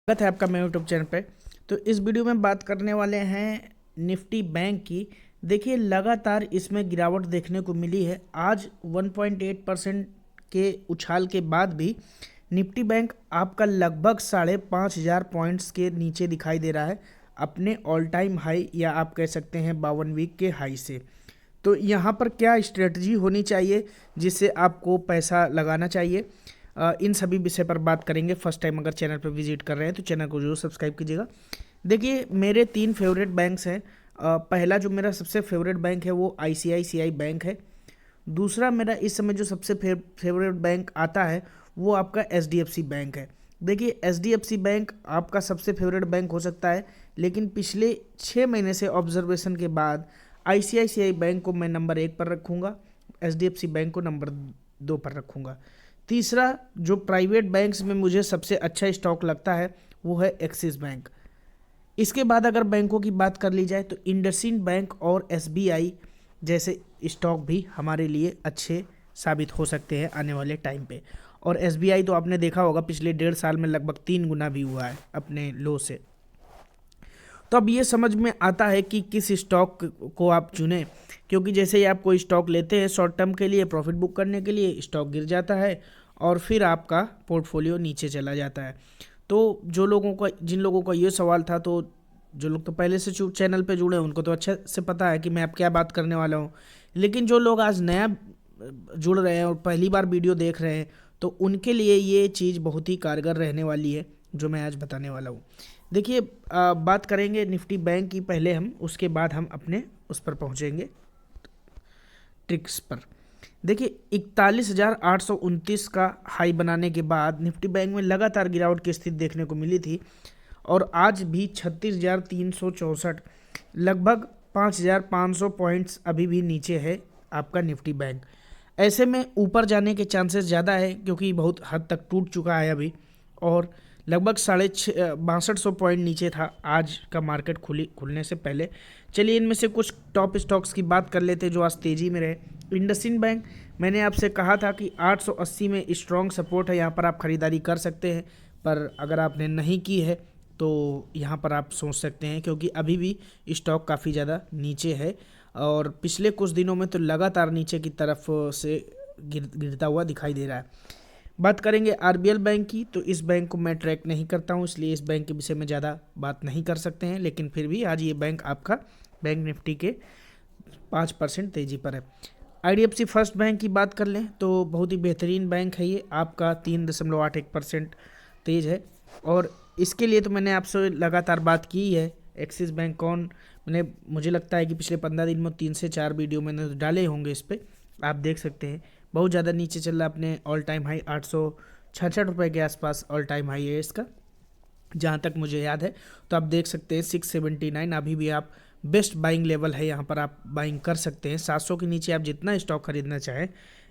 स्वागत है आपका मेरे यूट्यूब चैनल पे। तो इस वीडियो में बात करने वाले हैं निफ्टी बैंक की। देखिए लगातार इसमें गिरावट देखने को मिली है। आज 1.8% के उछाल के बाद भी निफ्टी बैंक आपका लगभग 5,500 पॉइंट्स के नीचे दिखाई दे रहा है अपने ऑल टाइम हाई या आप कह सकते हैं 52 वीक के हाई से। तो यहाँ पर क्या स्ट्रेटजी होनी चाहिए जिससे आपको पैसा लगाना चाहिए, इन सभी विषय पर बात करेंगे। फर्स्ट टाइम अगर चैनल पर विजिट कर रहे हैं तो चैनल को जरूर सब्सक्राइब कीजिएगा। देखिए मेरे 3 फेवरेट बैंक्स हैं। पहला जो मेरा सबसे फेवरेट बैंक है वो आईसीआईसीआई बैंक है। दूसरा मेरा इस समय जो सबसे फेवरेट बैंक आता है वो आपका एचडीएफसी बैंक है। देखिए एचडीएफसी बैंक आपका सबसे फेवरेट बैंक हो सकता है, लेकिन पिछले 6 महीने से ऑब्जर्वेशन के बाद आईसीआईसीआई बैंक को मैं नंबर 1 पर रखूँगा, एचडीएफसी बैंक को नंबर 2 पर रखूँगा। तीसरा जो प्राइवेट बैंक्स में मुझे सबसे अच्छा स्टॉक लगता है वो है एक्सिस बैंक। इसके बाद अगर बैंकों की बात कर ली जाए तो इंडसइंड बैंक और एसबीआई जैसे स्टॉक भी हमारे लिए अच्छे साबित हो सकते हैं आने वाले टाइम पे। और एसबीआई तो आपने देखा होगा पिछले 1.5 साल में लगभग 3 गुना भी हुआ है अपने लो से। तो अब ये समझ में आता है कि किस स्टॉक को आप चुनें, क्योंकि जैसे ही आप कोई स्टॉक लेते हैं शॉर्ट टर्म के लिए प्रॉफिट बुक करने के लिए, स्टॉक गिर जाता है और फिर आपका पोर्टफोलियो नीचे चला जाता है। तो जिन लोगों का ये सवाल था, तो जो लोग तो पहले से चैनल पे जुड़े हैं उनको तो अच्छे से पता है कि मैं अब क्या बात करने वाला हूँ, लेकिन जो लोग आज नया जुड़ रहे हैं और पहली बार वीडियो देख रहे हैं तो उनके लिए ये चीज़ बहुत ही कारगर रहने वाली है जो मैं आज बताने वाला हूँ। देखिए बात करेंगे निफ्टी बैंक की पहले हम, उसके बाद हम अपने उस पर पहुँचेंगे ट्रिक्स पर। देखिए 41,829 का हाई बनाने के बाद निफ्टी बैंक में लगातार गिरावट की स्थिति देखने को मिली थी और आज भी 36,364 लगभग 5,500 पॉइंट्स अभी भी नीचे है आपका निफ्टी बैंक। ऐसे में ऊपर जाने के चांसेस ज़्यादा है क्योंकि बहुत हद तक टूट चुका है अभी और लगभग 6250 पॉइंट नीचे था आज का मार्केट खुलने से पहले। चलिए इनमें से कुछ टॉप स्टॉक्स की बात कर लेते हैं जो आज तेज़ी में रहे। इंडसइंड बैंक, मैंने आपसे कहा था कि 880 में स्ट्रॉन्ग सपोर्ट है, यहाँ पर आप ख़रीदारी कर सकते हैं, पर अगर आपने नहीं की है तो यहाँ पर आप सोच सकते हैं क्योंकि अभी भी स्टॉक काफ़ी ज़्यादा नीचे है और पिछले कुछ दिनों में तो लगातार नीचे की तरफ से गिरता हुआ दिखाई दे रहा है। बात करेंगे आरबीएल बैंक की, तो इस बैंक को मैं ट्रैक नहीं करता हूँ इसलिए इस बैंक के विषय में ज़्यादा बात नहीं कर सकते हैं, लेकिन फिर भी आज ये बैंक आपका बैंक निफ्टी के 5% तेज़ी पर है। आईडीएफसी फर्स्ट बैंक की बात कर लें तो बहुत ही बेहतरीन बैंक है, ये आपका 3.81% तेज़ है और इसके लिए तो मैंने आपसे लगातार बात की है। एक्सिस बैंक मुझे लगता है कि पिछले 15 दिन में 3 से 4 वीडियो मैंने डाले होंगे इस पर, आप देख सकते हैं बहुत ज़्यादा नीचे चल रहा है। अपने ऑल टाइम हाई 866 रुपये के आसपास ऑल टाइम हाई है इसका जहाँ तक मुझे याद है। तो आप देख सकते हैं 679 अभी भी आप बेस्ट बाइंग लेवल है, यहाँ पर आप बाइंग कर सकते हैं। 700 के नीचे आप जितना स्टॉक खरीदना चाहें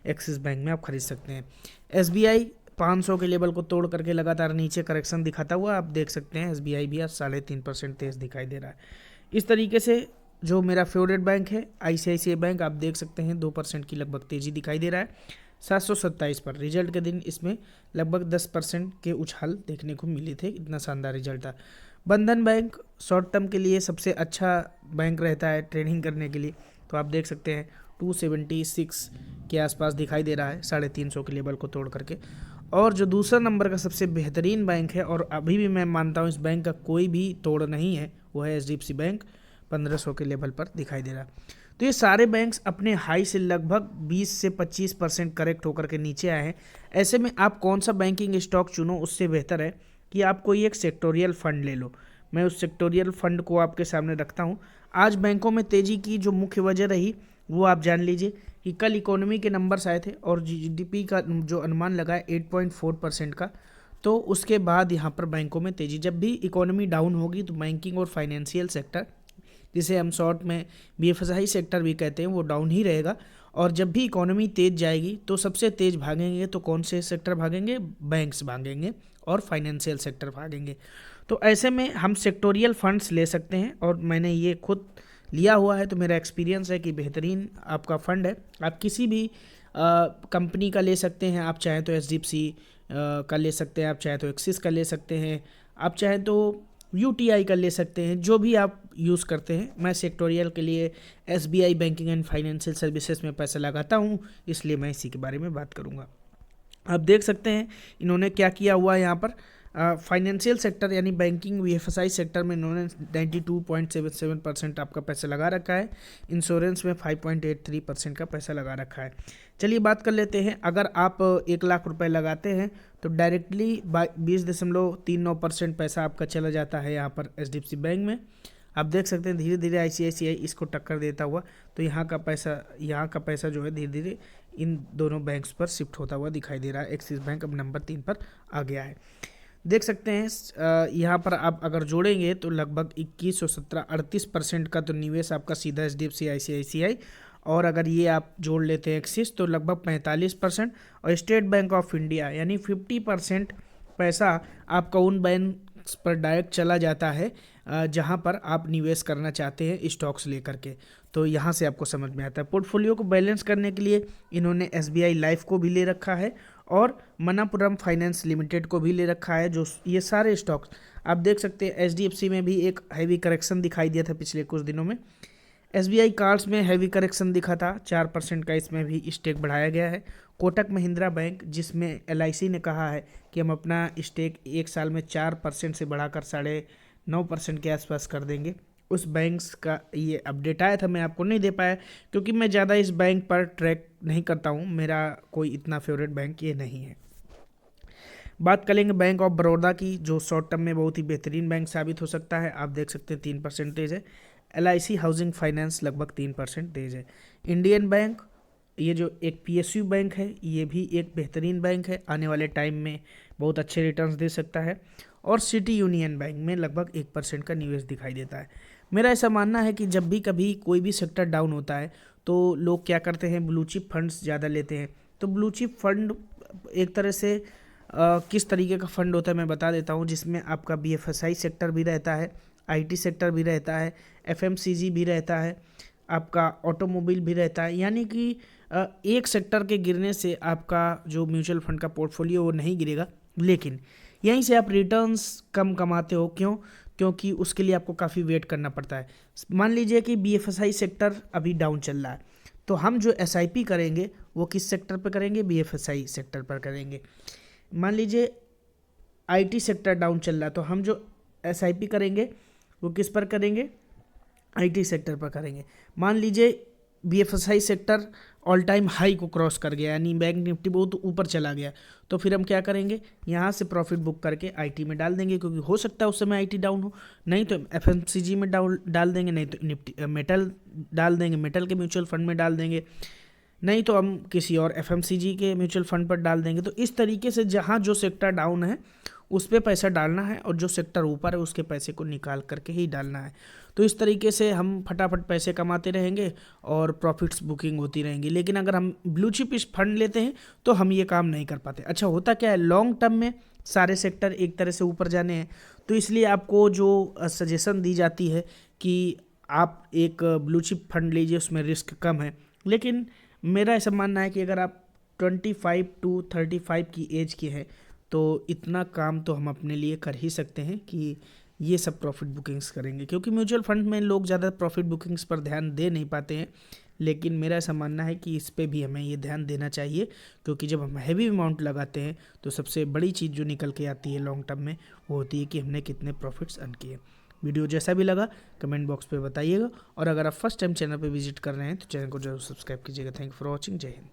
एक्सिस बैंक में आप खरीद सकते हैं। एसबीआई 500 के लेवल को तोड़ करके लगातार नीचे करेक्शन दिखाता हुआ आप देख सकते हैं एसबीआई भी आज 3.5% तेज़ दिखाई दे रहा है। इस तरीके से जो मेरा फेवरेट बैंक है आईसीआईसीआई बैंक, आप देख सकते हैं 2% की लगभग तेज़ी दिखाई दे रहा है 727 पर। रिजल्ट के दिन इसमें लगभग 10% के उछाल देखने को मिले थे, इतना शानदार रिजल्ट था। बंधन बैंक शॉर्ट टर्म के लिए सबसे अच्छा बैंक रहता है ट्रेडिंग करने के लिए, तो आप देख सकते हैं 276 के आसपास दिखाई दे रहा है 350 के लेवल को तोड़ करके। और जो दूसरा नंबर का सबसे बेहतरीन बैंक है और अभी भी मैं मानता हूँ इस बैंक का कोई भी तोड़ नहीं है, वो है एचडीएफसी बैंक, 1500 के लेवल पर दिखाई दे रहा है। तो ये सारे बैंक्स अपने हाई से लगभग 20 से 25% करेक्ट होकर के नीचे आए हैं। ऐसे में आप कौन सा बैंकिंग स्टॉक चुनो, उससे बेहतर है कि आप कोई एक सेक्टोरियल फंड ले लो। मैं उस सेक्टोरियल फंड को आपके सामने रखता हूँ। आज बैंकों में तेज़ी की जो मुख्य वजह रही वो आप जान लीजिए कि कल इकोनॉमी के नंबर्स आए थे और जीडीपी का जो अनुमान लगा है 8.4% का, तो उसके बाद यहाँ पर बैंकों में तेज़ी। जब भी इकोनॉमी डाउन होगी तो बैंकिंग और फाइनेंशियल सेक्टर, जिसे हम शॉर्ट में बीएफएसआई सेक्टर भी कहते हैं, वो डाउन ही रहेगा। और जब भी इकोनॉमी तेज़ जाएगी तो सबसे तेज़ भागेंगे तो कौन से सेक्टर भागेंगे? बैंक्स भागेंगे और फाइनेंशियल सेक्टर भागेंगे। तो ऐसे में हम सेक्टोरियल फंड्स ले सकते हैं और मैंने ये खुद लिया हुआ है, तो मेरा एक्सपीरियंस है कि बेहतरीन आपका फ़ंड है। आप किसी भी कंपनी का ले सकते हैं, आप चाहें तो एचडीएफसी का ले सकते हैं, आप चाहें तो एक्सिस का ले सकते हैं, आप चाहें तो यूटीआई का ले सकते हैं, जो भी आप यूज़ करते हैं। मैं सेक्टोरियल के लिए SBI banking and financial services में पैसा लगाता हूँ, इसलिए मैं इसी के बारे में बात करूँगा। आप देख सकते हैं इन्होंने क्या किया हुआ है यहाँ पर। फाइनेंशियल सेक्टर यानी बैंकिंग वीएफएसआई सेक्टर में इन्होंने 92.77% आपका पैसा लगा रखा है। इंश्योरेंस में 5.83% का पैसा लगा रखा है। चलिए बात कर लेते हैं, अगर आप 1 लाख रुपए लगाते हैं तो डायरेक्टली 20.39% पैसा आपका चला जाता है यहाँ पर एचडीएफसी बैंक में। आप देख सकते हैं धीरे धीरे आईसीआईसीआई इसको टक्कर देता हुआ, तो यहाँ का पैसा जो है धीरे धीरे इन दोनों बैंक्स पर शिफ्ट होता हुआ दिखाई दे रहा है। एक्सिस बैंक अब नंबर 3 पर आ गया है। देख सकते हैं यहाँ पर आप अगर जोड़ेंगे तो लगभग 21 और 17 38% का तो निवेश आपका सीधा एचडीएफसी आईसीआईसीआई, और अगर ये आप जोड़ लेते हैं एक्सिस तो लगभग 45%, और स्टेट बैंक ऑफ इंडिया यानी 50% पैसा आपका उन बैंक्स पर डायरेक्ट चला जाता है जहां पर आप निवेश करना चाहते हैं स्टॉक्स लेकर के। तो यहाँ से आपको समझ में आता है। पोर्टफोलियो को बैलेंस करने के लिए इन्होंने एसबीआई लाइफ को भी ले रखा है और मनापुरम फाइनेंस लिमिटेड को भी ले रखा है। जो ये सारे स्टॉक्स आप देख सकते हैं, एचडीएफसी में भी एक हैवी करेक्शन दिखाई दिया था पिछले कुछ दिनों में। एसबीआई कार्ड्स में हैवी करेक्शन दिखा था, 4% का इसमें भी स्टेक बढ़ाया गया है। कोटक महिंद्रा बैंक, जिसमें एलआईसी ने कहा है कि हम अपना स्टेक 1 साल में 4% से बढ़ाकर 9.5% के आसपास कर देंगे, उस बैंक्स का ये अपडेट आया था। मैं आपको नहीं दे पाया क्योंकि मैं ज़्यादा इस बैंक पर ट्रैक नहीं करता हूँ, मेरा कोई इतना फेवरेट बैंक ये नहीं है। बात करेंगे बैंक ऑफ बड़ौदा की, जो शॉर्ट टर्म में बहुत ही बेहतरीन बैंक साबित हो सकता है। आप देख सकते हैं 3% है। एलआईसी हाउसिंग फाइनेंस लगभग 3% है। इंडियन बैंक, ये जो एक पीएसयू बैंक है, ये भी एक बेहतरीन बैंक है, आने वाले टाइम में बहुत अच्छे रिटर्न्स दे सकता है। और सिटी यूनियन बैंक में लगभग 1% का निवेश दिखाई देता है। मेरा ऐसा मानना है कि जब भी कभी कोई भी सेक्टर डाउन होता है तो लोग क्या करते हैं, ब्लू चिप फंड्स ज़्यादा लेते हैं। तो ब्लू चिप फंड एक तरह से किस तरीके का फंड होता है मैं बता देता हूँ, जिसमें आपका बीएफएसआई सेक्टर भी रहता है, आईटी सेक्टर भी रहता है, एफएमसीजी भी रहता है, आपका ऑटोमोबाइल भी रहता है। यानी कि एक सेक्टर के गिरने से आपका जो म्यूचुअल फंड का पोर्टफोलियो वो नहीं गिरेगा, लेकिन यहीं से आप रिटर्न्स कम कमाते हो। क्योंकि उसके लिए आपको काफ़ी वेट करना पड़ता है। मान लीजिए कि बीएफएसआई सेक्टर अभी डाउन चल रहा है, तो हम जो एसआईपी करेंगे वो किस सेक्टर पर करेंगे, बीएफएसआई सेक्टर पर करेंगे। मान लीजिए आईटी सेक्टर डाउन चल रहा है, तो हम जो एसआईपी करेंगे वो किस पर करेंगे, आईटी सेक्टर पर करेंगे। मान लीजिए BFSI sector all time high को क्रॉस कर गया, यानी बैंक निफ्टी बहुत ऊपर चला गया, तो फिर हम क्या करेंगे, यहाँ से प्रॉफिट बुक करके आईटी में डाल देंगे, क्योंकि हो सकता है उस समय आईटी डाउन हो। नहीं तो एफएमसीजी में डाल देंगे, नहीं तो निफ्टी मेटल डाल देंगे, मेटल के म्यूचुअल फंड में डाल देंगे, नहीं तो हम किसी और एफएमसीजी के म्यूचुअल फंड पर डाल देंगे। तो इस तरीके से जहाँ जो सेक्टर डाउन है उस पर पैसा डालना है, और जो सेक्टर ऊपर है उसके पैसे को निकाल करके ही डालना है। तो इस तरीके से हम फटाफट पैसे कमाते रहेंगे और प्रॉफिट्स बुकिंग होती रहेंगी। लेकिन अगर हम ब्लू चिप फंड लेते हैं तो हम ये काम नहीं कर पाते। अच्छा, होता क्या है, लॉन्ग टर्म में सारे सेक्टर एक तरह से ऊपर जाने हैं, तो इसलिए आपको जो सजेशन दी जाती है कि आप एक ब्लू चिप फंड लीजिए, उसमें रिस्क कम है। लेकिन मेरा ऐसा मानना है कि अगर आप 25 to 35 की एज के हैं तो इतना काम तो हम अपने लिए कर ही सकते हैं कि ये सब प्रॉफिट बुकिंग्स करेंगे, क्योंकि म्यूचुअल फंड में लोग ज़्यादा प्रॉफिट बुकिंग्स पर ध्यान दे नहीं पाते हैं। लेकिन मेरा ऐसा मानना है कि इस पे भी हमें ये ध्यान देना चाहिए, क्योंकि जब हम हैवी अमाउंट लगाते हैं तो सबसे बड़ी चीज़ जो निकल के आती है लॉन्ग टर्म में वो होती है कि हमने कितने प्रॉफिट्स अर्न किए। वीडियो जैसा भी लगा कमेंट बॉक्स पे बताइएगा, और अगर आप फर्स्ट टाइम चैनल पे विजिट कर रहे हैं तो चैनल को जरूर सब्सक्राइब कीजिएगा। Thank you for watching. जय हिंद।